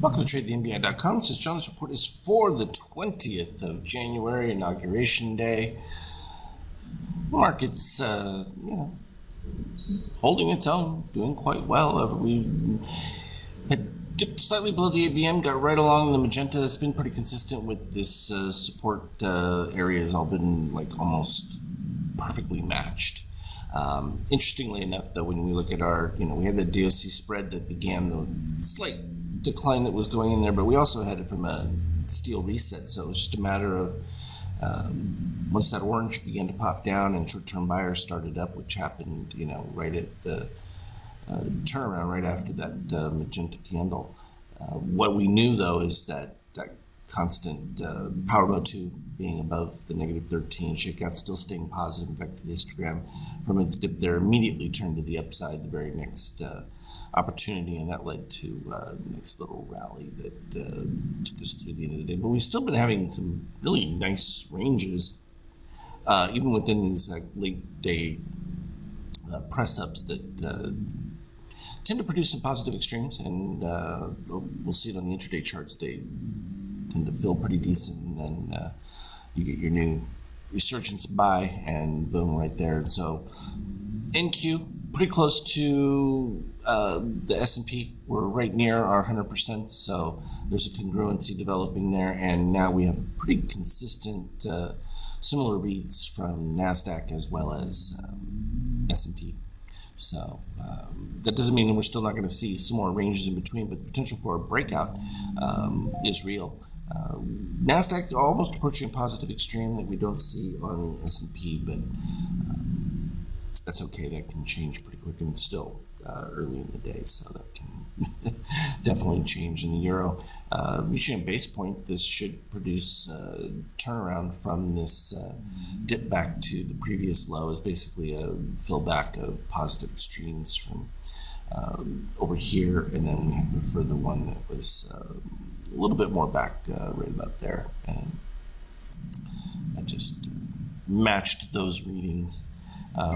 Welcome to TradeTheNBI.com. This is John. This report is for the 20th of January, Inauguration Day. Market's, holding its own, doing quite well. We had dipped slightly below the ABM, got right along the magenta. That's been pretty consistent with this support area. Has all been like almost perfectly matched. Interestingly enough, though, when we look at our, we had the DOC spread that began the slight decline that was going in there, but we also had it from a steel reset. So it was just a matter of once that orange began to pop down and short-term buyers started up, which happened, right at the turnaround right after that magenta candle. What we knew, though, is that constant power mode 2 being above the negative 13, shakeout still staying positive. In fact, the histogram from its dip there immediately turned to the upside the very next opportunity, and that led to a nice little rally that took us through the end of the day. But we've still been having some really nice ranges, even within these late day press ups that tend to produce some positive extremes, and we'll see it on the intraday charts. They tend to feel pretty decent, and then you get your new resurgence buy, and boom, right there. And so NQ pretty close to the S&P. We're right near our 100%, so there's a congruency developing there, and now we have pretty consistent similar reads from NASDAQ as well as S&P. So that doesn't mean we're still not going to see some more ranges in between, but the potential for a breakout is real. NASDAQ almost approaching a positive extreme that we don't see on the S&P, but that's okay. That can change pretty quick, and it's still early in the day, so that can definitely change. In the euro, reaching a base point, this should produce a turnaround from this dip back to the previous low. Is basically a fill back of positive extremes from over here, and then we have the further one that was a little bit more back right about there, and I just matched those readings.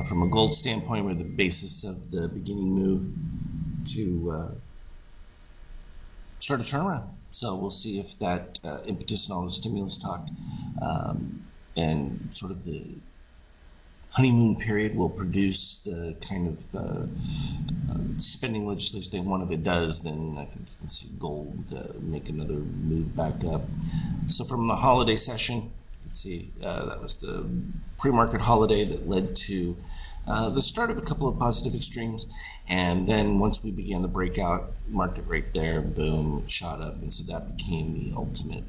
From a gold standpoint, we're the basis of the beginning move to start a turnaround. So we'll see if that impetus and all the stimulus talk and sort of the honeymoon period will produce the kind of spending legislation they want. If it does, then I think you can see gold make another move back up. So from the holiday session, see, that was the pre-market holiday that led to the start of a couple of positive extremes, and then once we began the breakout, market right there, boom, it shot up, and so that became the ultimate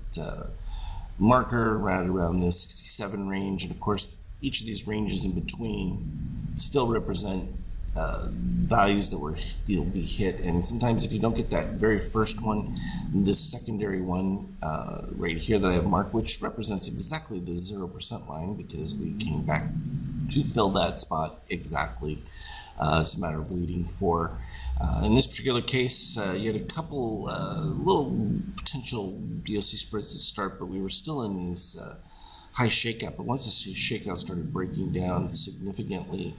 marker right around the 67 range. And of course, each of these ranges in between still represent values that will be hit, and sometimes if you don't get that very first one, this secondary one right here that I have marked, which represents exactly the 0% line, because we came back to fill that spot exactly. It's a matter of waiting for. In this particular case, you had a couple little potential DOC spreads to start, but we were still in these high shakeout. But once this shakeout started breaking down significantly,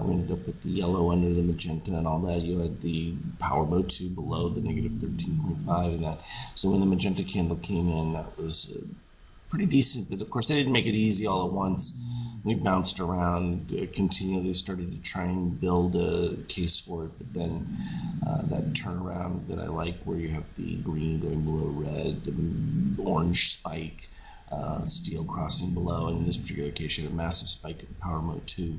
we ended up with the yellow under the magenta and all that. You had the power mode 2 below the negative 13.5 and that. So when the magenta candle came in, that was pretty decent. But of course, they didn't make it easy all at once. We bounced around continually, started to try and build a case for it, but then that turnaround that I like, where you have the green going below red, the orange spike, steel crossing below, and in this particular case you had a massive spike in power mode 2,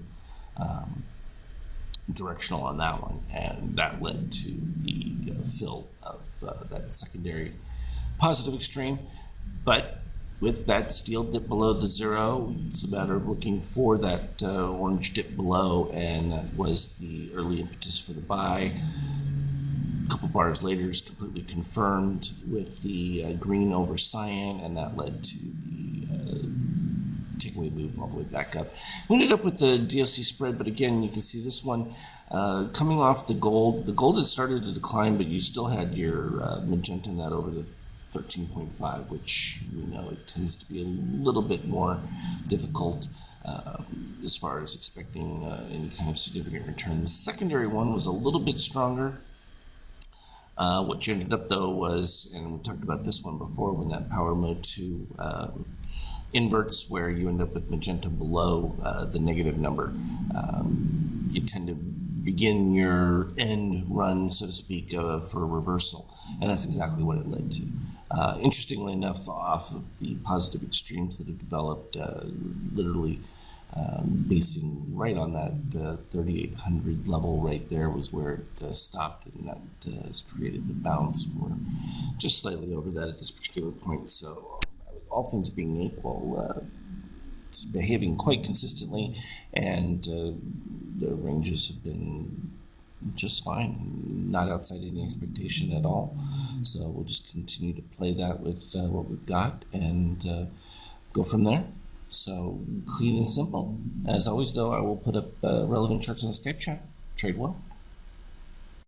directional on that one, and that led to the fill of that secondary positive extreme. But with that steel dip below the 0, it's a matter of looking for that orange dip below, and that was the early impetus for the buy. A couple bars later, it's completely confirmed with the green over cyan, and that led to the takeaway move all the way back up. We ended up with the DOC spread, but again, you can see this one coming off the gold. The gold had started to decline, but you still had your magenta in that over the 13.5, which we know it tends to be a little bit more difficult as far as expecting any kind of significant return. The secondary one was a little bit stronger. What you ended up though was, and we talked about this one before, when that power mode 2 inverts, where you end up with magenta below the negative number. You tend to begin your end run, so to speak, for reversal, and that's exactly what it led to. Interestingly enough, off of the positive extremes that have developed, literally basing right on that 3,800 level right there was where it stopped, and that has created the bounce. We're just slightly over that at this particular point, so all things being equal, it's behaving quite consistently, and the ranges have been just fine, not outside any expectation at all. So we'll just continue to play that with what we've got and go from there. So clean and simple. As always, though, I will put up relevant charts on the Skype chat. Trade well.